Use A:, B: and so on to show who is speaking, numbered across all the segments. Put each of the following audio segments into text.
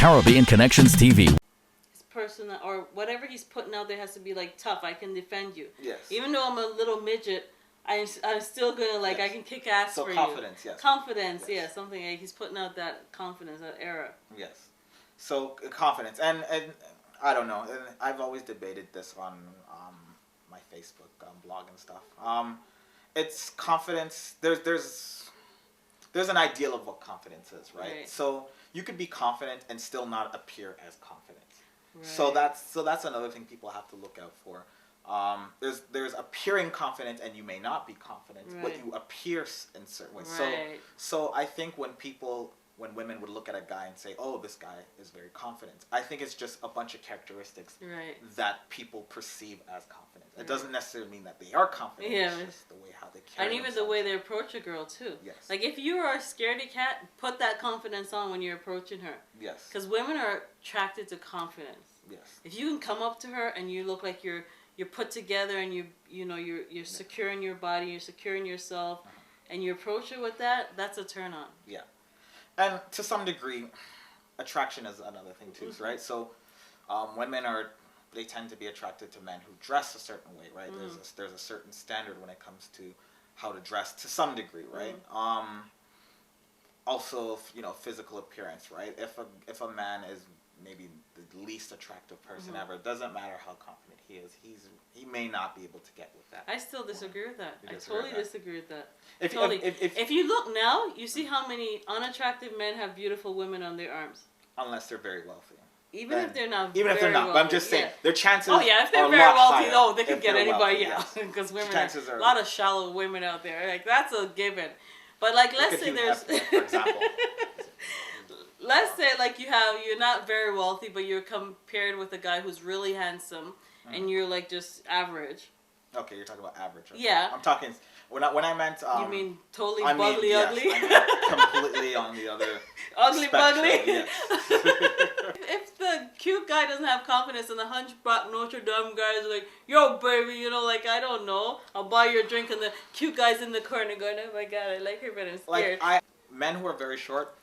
A: Caribbean Connections TV.
B: His person or whatever he's putting out there has to be like tough. I can defend you.
C: Yes.
B: Even though I'm a little midget, I'm still gonna like
C: Yes.
B: I can kick ass
C: So
B: for
C: confidence,
B: you.
C: yes.
B: Confidence,
C: Yes.
B: yeah, something like he's putting out that confidence, that era.
C: Yes. So confidence, and I don't know. And I've always debated this on my Facebook blog and stuff. It's confidence. There's an ideal of what confidence is, right? So you could be confident and still not appear as confident. Right. So that's another thing people have to look out for. There's appearing confident and you may not be confident, but you appear in certain ways.
B: Right.
C: So I think when women would look at a guy and say, "Oh, this guy is very confident," I think it's just a bunch of characteristics that people perceive as confident. It doesn't necessarily mean that they are confident.
B: Yeah.
C: It's just the way how they carry
B: and even
C: themselves.
B: the way they approach a girl too.
C: Yes.
B: Like if you are a scaredy cat, put that confidence on when you're approaching her.
C: Yes.
B: Because women are attracted to confidence.
C: Yes.
B: If you can come up to her and you look like you're put together and you're secure in your body, you're secure in yourself, and you approach her with that, that's a turn on.
C: Yeah. And to some degree, attraction is another thing too, right? So, women they tend to be attracted to men who dress a certain way, right? There's a certain standard when it comes to how to dress to some degree, right? Also, physical appearance, right? If a man is maybe the least attractive person ever, it doesn't matter how confident he is, he may not be able to get with that.
B: I still disagree with that. I
C: disagree
B: totally
C: with that?
B: disagree with that.
C: If
B: If you look now, you see how many unattractive men have beautiful women on their arms.
C: Unless they're very wealthy.
B: Even if they're not.
C: Even if they're not, but I'm just saying their chances.
B: Oh yeah, if they're
C: are
B: very
C: a lot
B: wealthy,
C: higher
B: they can
C: if
B: get
C: they're
B: anybody
C: wealthy,
B: else
C: yes.
B: because women.
C: Chances
B: Are
C: are
B: a lot of shallow women out there. Like that's a given. But like, let's say there's.
C: For example.
B: Let's say like you're not very wealthy, but you're compared with a guy who's really handsome, and you're like just average.
C: Okay, you're talking about average. Okay.
B: Yeah.
C: I'm talking when I meant.
B: You mean totally
C: I mean,
B: bugly
C: yes,
B: ugly?
C: I mean completely on the other.
B: Ugly
C: spectrum,
B: bugly.
C: Yes.
B: If the cute guy doesn't have confidence and the hunchback Notre Dame guy is like, "Yo, baby, like I don't know, I'll buy you a drink," and the cute guy's in the corner going, "Oh my god, I like her, but I'm scared."
C: Like men who are very short,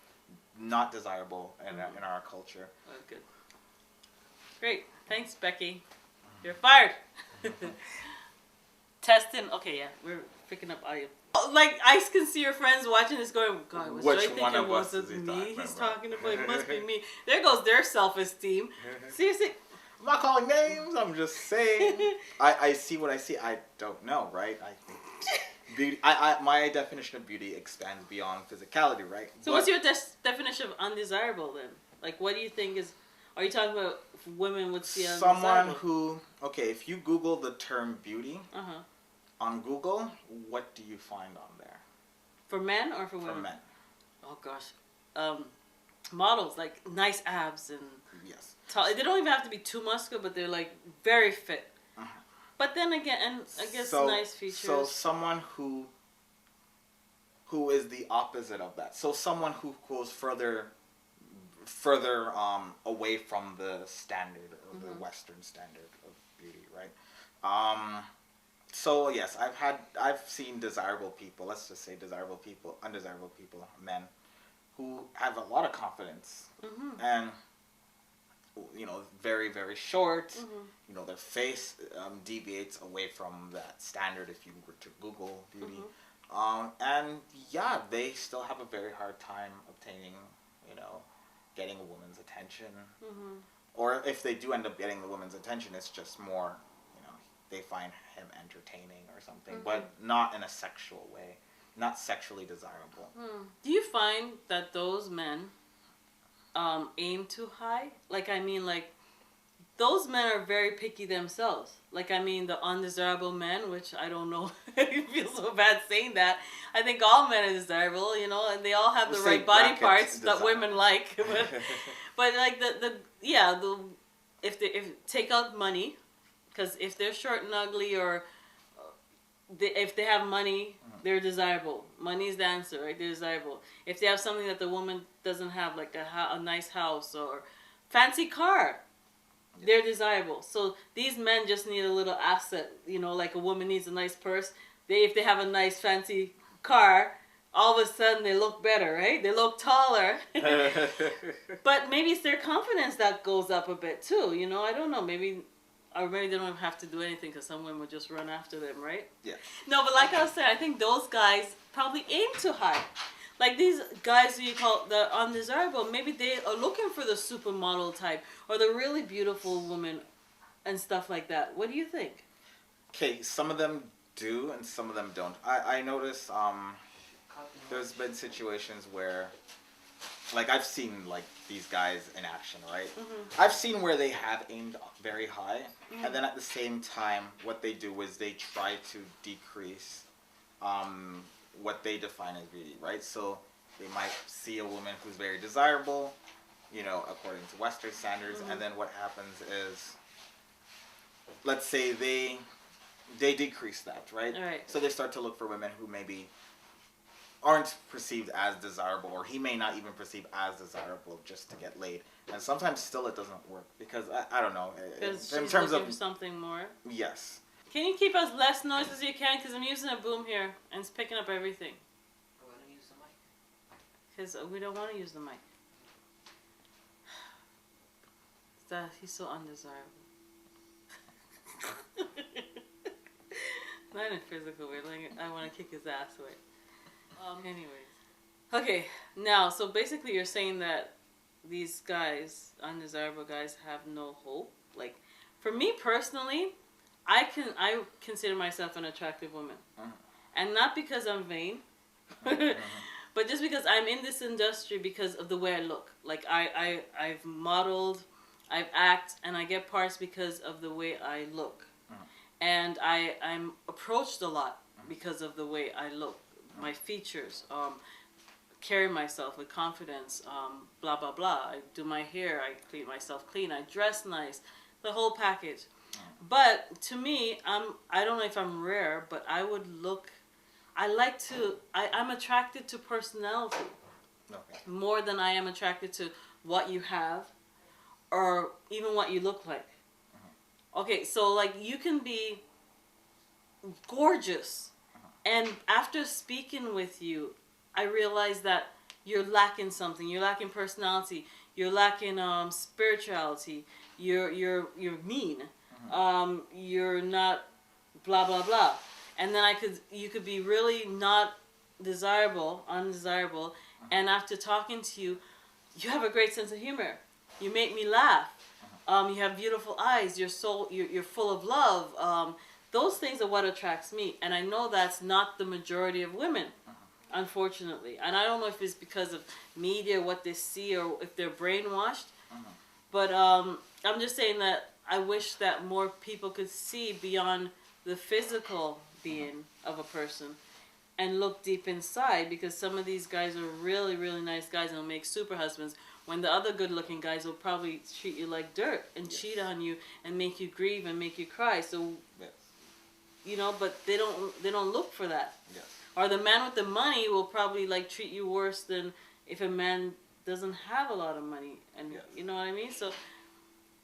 C: not desirable in our culture.
B: Oh, good. Great. Thanks, Becky. You're fired. Testing. Okay, yeah, we're picking up audio. Like, I can see your friends watching this going, God, was
C: Which
B: I thinking
C: one of
B: was
C: us
B: it
C: is he
B: me he's
C: talking
B: talking about? It must be me. There goes their self-esteem. Seriously.
C: I'm not calling names. I'm just saying. I see what I see. I don't know, right? I think beauty. My definition of beauty expands beyond physicality, right?
B: So what's your definition of undesirable then? Like, what do you think is? Are you talking about women would see undesirable?
C: Someone who, if you Google the term beauty on Google, what do you find on there?
B: For men or for women?
C: For men.
B: Oh gosh, models like nice abs and
C: yes.
B: tall. They don't even have to be too muscular, but they're like very fit. But then again, and I guess nice features.
C: So someone who is the opposite of that. So someone who goes further away from the standard or the Western standard of beauty, right? So yes, I've seen desirable people. Let's just say desirable people, undesirable people, men, who have a lot of confidence and very very short. Their face deviates away from that standard if you were to Google beauty. And yeah, they still have a very hard time obtaining, getting a woman's attention. Or if they do end up getting the woman's attention, it's just more, they find him entertaining or something, but not in a sexual way, not sexually desirable.
B: Do you find that those men aim too high? Like, I mean, like, those men are very picky themselves. Like, I mean, the undesirable men, which I don't know, I feel so bad saying that. I think all men are desirable, and they all have the right body parts that women like. But like if take out money, because if they're short and ugly or if they have money, they're desirable. Money is the answer, right? They're desirable. If they have something that the woman doesn't have, like a nice house or fancy car, they're desirable. So these men just need a little asset, like a woman needs a nice purse. If they have a nice fancy car, all of a sudden they look better, right? They look taller. But maybe it's their confidence that goes up a bit too. You know, I don't know. Maybe, or maybe they don't have to do anything because some women would just run after them, right?
C: Yeah.
B: No, but like I was saying, I think those guys probably aim too high. Like these guys who you call the undesirable, maybe they are looking for the supermodel type or the really beautiful woman and stuff like that. What do you think?
C: Okay, some of them do and some of them don't. I notice there's been situations where, like, I've seen like these guys in action, right?
B: Mm-hmm.
C: I've seen where they have aimed very high, and then at the same time, what they do is they try to decrease what they define as beauty, right? So they might see a woman who's very desirable, you know, according to Western standards, and then what happens is, let's say they decrease that, right?
B: Right.
C: So they start to look for women who maybe aren't perceived as desirable, or he may not even perceive as desirable just to get laid. And sometimes still it doesn't work because I don't know.
B: Because
C: In
B: she's
C: terms
B: looking
C: of
B: for something more.
C: yes.
B: Can you keep as less noise as you can? Because I'm using a boom here and it's picking up everything.
A: I want to use the mic.
B: Because we don't want to use the mic. He's so undesirable. Not in a physical way. Like, I want to kick his ass away. Anyways. Okay, now, so basically you're saying that these guys, undesirable guys, have no hope. Like, for me personally, I consider myself an attractive woman. And not because I'm vain, but just because I'm in this industry because of the way I look. Like, I've modeled, I've acted, and I get parts because of the way I look. And I'm approached a lot because of the way I look. My features, carry myself with confidence, blah, blah, blah. I do my hair, I clean myself clean, I dress nice, the whole package. But to me, I don't know if I'm rare, but I would look, I'm attracted to personality more than I am attracted to what you have or even what you look like. Okay, so like you can be gorgeous, and after speaking with you, I realized that you're lacking something. You're lacking personality. You're lacking spirituality. You're mean. You're not blah blah blah. And then you could be really not undesirable, and after talking to you, you have a great sense of humor. You make me laugh. You have beautiful eyes. You're full of love. Those things are what attracts me, and I know that's not the majority of women, unfortunately. And I don't know if it's because of media, what they see, or if they're brainwashed. But I'm just saying that I wish that more people could see beyond the physical being of a person and look deep inside, because some of these guys are really, really nice guys and will make super husbands, when the other good-looking guys will probably treat you like dirt and cheat on you and make you grieve and make you cry. So, you know, but they don't look for that.
C: Yes.
B: Or the man with the money will probably like treat you worse than if a man doesn't have a lot of money, and you know what I mean. So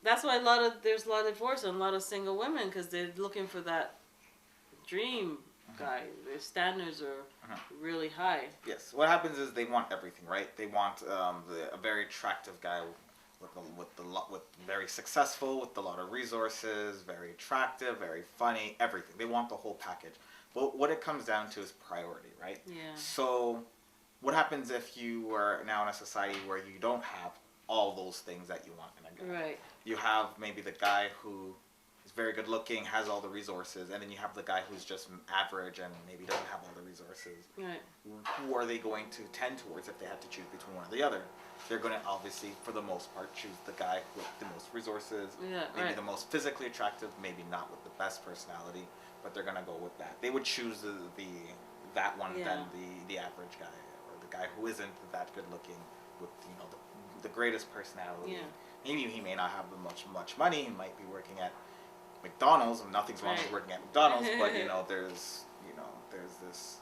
B: that's why there's a lot of divorce and a lot of single women, because they're looking for that dream guy. Their standards are really high.
C: Yes. What happens is they want everything, right? They want a very attractive guy with very successful, with a lot of resources, very attractive, very funny, everything. They want the whole package. But what it comes down to is priority, right?
B: Yeah.
C: So what happens if you are now in a society where you don't have all those things that you want in a guy?
B: Right.
C: You have maybe the guy who is very good looking, has all the resources, and then you have the guy who's just average and maybe doesn't have all the resources.
B: Right.
C: Who are they going to tend towards if they had to choose between one or the other? They're going to obviously, for the most part, choose the guy with the most resources, maybe the most physically attractive, maybe not with the best personality, but they're going to go with that. They would choose that one than the average guy, or the guy who isn't that good looking with, you know, the greatest personality.
B: Yeah.
C: Maybe he may not have much money. He might be working at McDonald's, and nothing's wrong with working at McDonald's, but you know, there's this.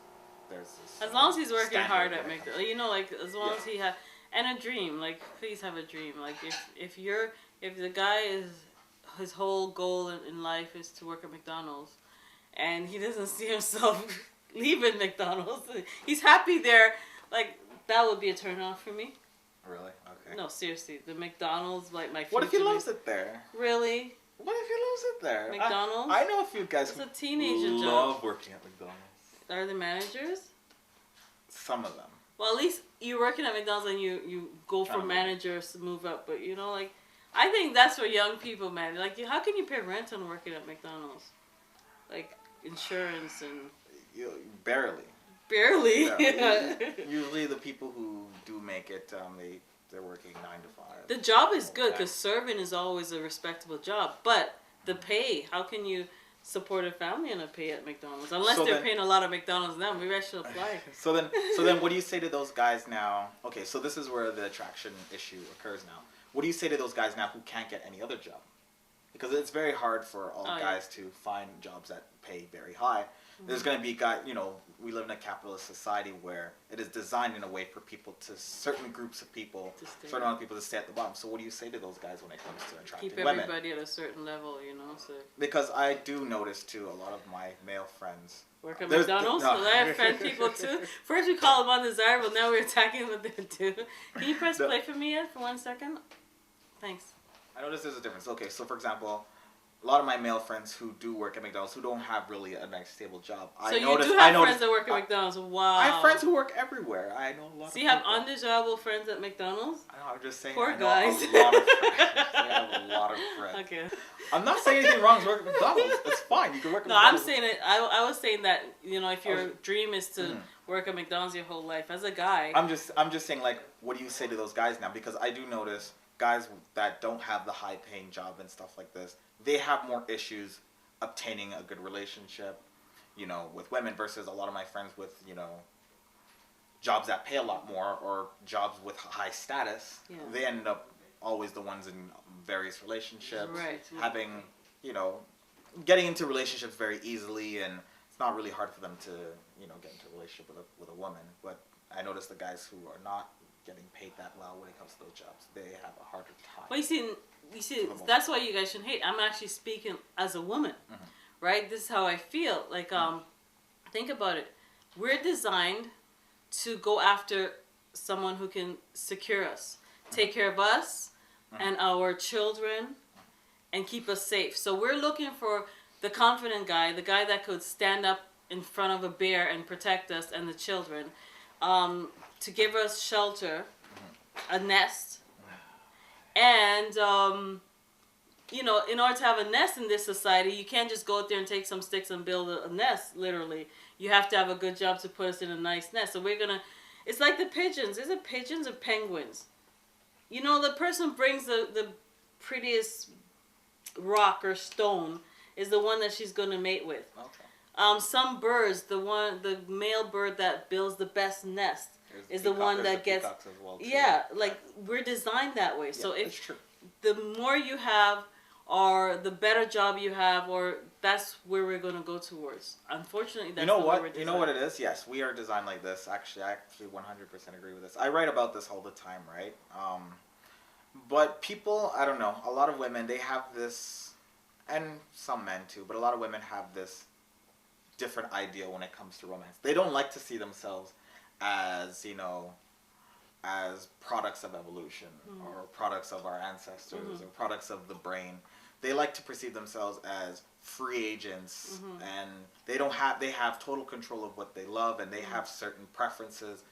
B: As long as he's working hard at McDonald's, you know, like as long as he has, and a dream, like please have a dream. Like if the guy his whole goal in life is to work at McDonald's, and he doesn't see himself leaving McDonald's. He's happy there. Like, that would be a turn off for me.
C: Really? Okay.
B: No, seriously. The McDonald's, like, my
C: What if he
B: future
C: loves it there?
B: Really?
C: What if he loves it there?
B: McDonald's?
C: I know a few guys
B: It's
C: who
B: a teenager
D: love
B: job.
D: working at McDonald's.
B: Are the managers?
C: some of them.
B: Well, at least you're working at McDonald's and you go
C: Trying
B: from
C: to
B: managers to move up. But, you know, like, I think that's for young people, man. Like, how can you pay rent on working at McDonald's? Like, insurance and...
C: Barely.
B: Barely.
C: Yeah. Usually the people who do make it, they're working 9 to 5.
B: The job is good because serving is always a respectable job. But the pay, how can you support a family on a pay at McDonald's? Unless they're paying a lot of McDonald's now. Maybe I should apply.
C: So then what do you say to those guys now? Okay, so this is where the attraction issue occurs now. What do you say to those guys now who can't get any other job? Because it's very hard for all guys to find jobs that pay very high. There's going to be guys, we live in a capitalist society where it is designed in a way for people certain groups of people, certain amount of people to stay at the bottom. So what do you say to those guys when it comes to attracting women?
B: Keep everybody at a certain level, So.
C: Because I do notice too, a lot of my male friends
B: work at McDonald's? No. I offend people too. First we call them undesirable, now we're attacking them there too. Can you press play for me yet for 1 second? Thanks.
C: I notice there's a difference. Okay, so for example, a lot of my male friends who do work at McDonald's who don't have really a nice stable job.
B: So you do have friends that work at McDonald's? Wow.
C: I have friends who work everywhere. I know a lot.
B: So you have undesirable friends at McDonald's?
C: I'm just saying.
B: Poor
C: I know
B: guys.
C: a lot of friends. I have a lot of friends.
B: Okay.
C: I'm not saying anything wrong with working at McDonald's. It's fine. You can work at
B: McDonald's.
C: McDonald's.
B: I'm saying it. I was saying that if your dream is to work at McDonald's your whole life as a guy.
C: I'm just saying, like, what do you say to those guys now? Because I do notice guys that don't have the high paying job and stuff like this, they have more issues obtaining a good relationship, with women versus a lot of my friends with, jobs that pay a lot more or jobs with high status. Yeah. They end up always the ones in various relationships,
B: right.
C: having, getting into relationships very easily, and it's not really hard for them to, get into a relationship with a woman. But I notice the guys who are not getting paid that well when it comes to those jobs, they have a harder time.
B: Well, you see, that's why you guys shouldn't hate. I'm actually speaking as a woman, right? This is how I feel. Like, think about it. We're designed to go after someone who can secure us, take care of us and our children, and keep us safe. So we're looking for the confident guy, the guy that could stand up in front of a bear and protect us and the children, to give us shelter, a nest, and in order to have a nest in this society, you can't just go out there and take some sticks and build a nest, literally. You have to have a good job to put us in a nice nest. So it's like the pigeons. Is it pigeons or penguins? The person brings the prettiest rock or stone is the one that she's going to mate with. Okay. Some birds, the male bird that builds the best nest is the one that gets... Well, yeah, like we're designed that way. Yeah, so if the more you have, or the better job you have, or that's where we're going to go towards. Unfortunately, that's the way we're designed.
C: You know what it is? Yes, we are designed like this. Actually, I 100% agree with this. I write about this all the time, right? But people, I don't know, a lot of women, they have this, and some men too, but a lot of women have this different ideal when it comes to romance. They don't like to see themselves as, as products of evolution or products of our ancestors or products of the brain. They like to perceive themselves as free agents, and they have total control of what they love, and they have certain preferences,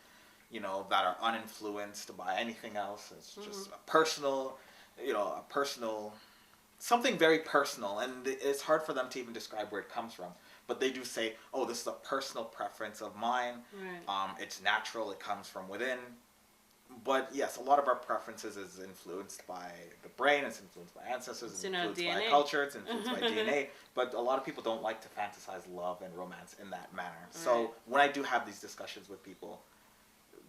C: that are uninfluenced by anything else. It's just a personal, something very personal, and it's hard for them to even describe where it comes from. But they do say, oh, this is a personal preference of mine. Right. It's natural. It comes from within. But yes, a lot of our preferences is influenced by the brain. It's influenced by ancestors. It's influenced by culture. It's influenced by DNA. But a lot of people don't like to fantasize love and romance in that manner. Right. So when I do have these discussions with people,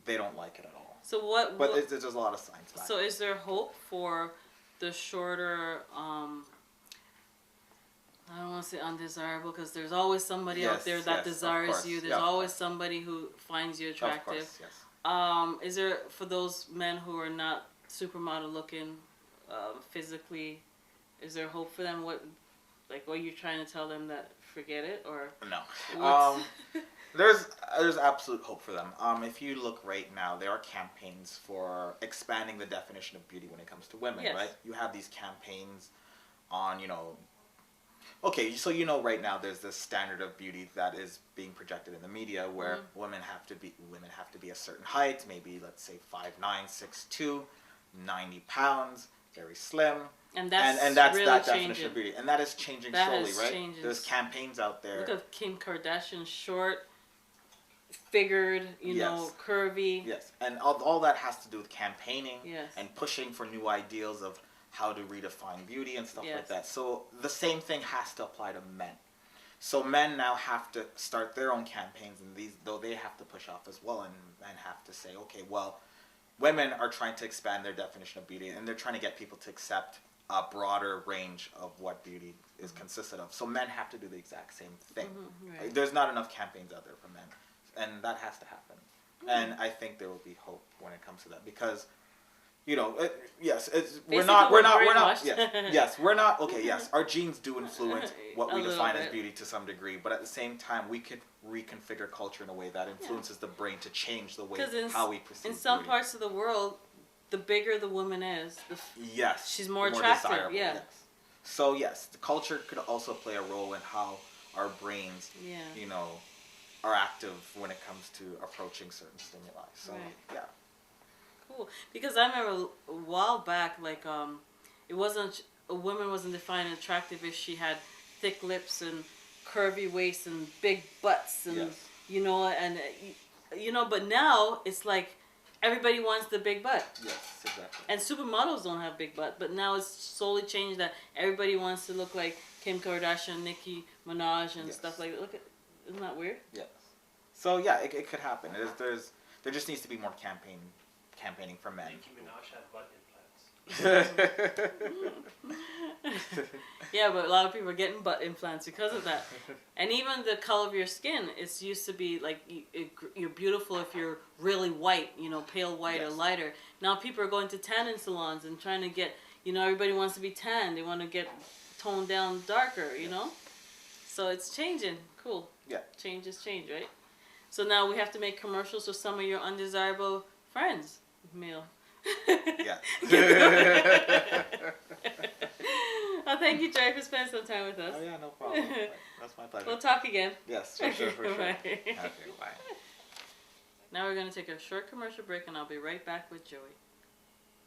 C: they don't like it at all.
B: So what?
C: But there's a lot of science behind it.
B: So is there hope for the shorter... I don't want to say undesirable because there's always somebody out there that desires you. There's always somebody who finds you attractive.
C: Of course, yes.
B: Is there, for those men who are not supermodel looking physically, is there hope for them? Like, what, you trying to tell them that forget it, or
C: No.
B: what's...
C: There's absolute hope for them. If you look right now, there are campaigns for expanding the definition of beauty when it comes to women,
B: Yes.
C: right? You have these campaigns on, you know, okay, so you know right now there's this standard of beauty that is being projected in the media where women have to be a certain height, maybe let's say 5'9", 6'2", 90 pounds, very slim.
B: And that's really
C: that
B: changing.
C: definition of beauty. And that is changing
B: That
C: slowly,
B: is
C: right?
B: changing.
C: There's campaigns out there.
B: Look at Kim Kardashian, short, figured, you know, curvy.
C: Yes, and all that has to do with campaigning
B: Yes.
C: and pushing for new ideals of how to redefine beauty and stuff
B: Yes.
C: like that. So the same thing has to apply to men. So men now have to start their own campaigns, and though they have to push off as well, and men have to say, okay, well, women are trying to expand their definition of beauty, and they're trying to get people to accept a broader range of what beauty is consisted of. So men have to do the exact same thing.
B: Right.
C: There's not enough campaigns out there for men, and that has to happen. And I think there will be hope when it comes to that, because, you know, we're not, okay, yes, our genes do influence what we define as beauty to some degree, but at the same time, we could reconfigure culture in a way that influences the brain to change the way how we perceive
B: in some
C: beauty.
B: parts of the world, the bigger the woman is, she's more
C: the
B: attractive.
C: desirable,
B: Yeah.
C: yes. So yes, the culture could also play a role in how our brains, you know, are active when it comes to approaching certain stimuli. So yeah.
B: Cool. Because I remember a while back, like, it wasn't, a woman wasn't defined attractive if she had thick lips and curvy waists and big butts and you know, and you know, but now it's like everybody wants the big butt.
C: Yes, exactly.
B: And supermodels don't have big butt, but now it's slowly changed that everybody wants to look like Kim Kardashian, Nicki Minaj, and stuff like that. Look at, isn't that weird?
C: Yes. So yeah, it could happen. There just needs to be more campaigning for men.
D: Nicki Minaj had butt implants.
B: Yeah, but a lot of people are getting butt implants because of that. And even the color of your skin, it's used to be like you're beautiful if you're really white, you know, pale white or lighter. Now people are going to tanning salons and trying to get, you know, everybody wants to be tan. They want to get toned down darker, you know. So it's changing. Cool.
C: Yeah.
B: Change is change, right? So now we have to make commercials for some of your undesirable friends, male.
C: Yeah.
B: Well, thank you, Jerry, for spending some time with us.
C: Oh yeah, no problem. That's my pleasure.
B: We'll talk again.
C: Yes, for sure, for sure.
B: Bye.
C: Okay, bye.
B: Now we're going to take a short commercial break, and I'll be right back with Joey.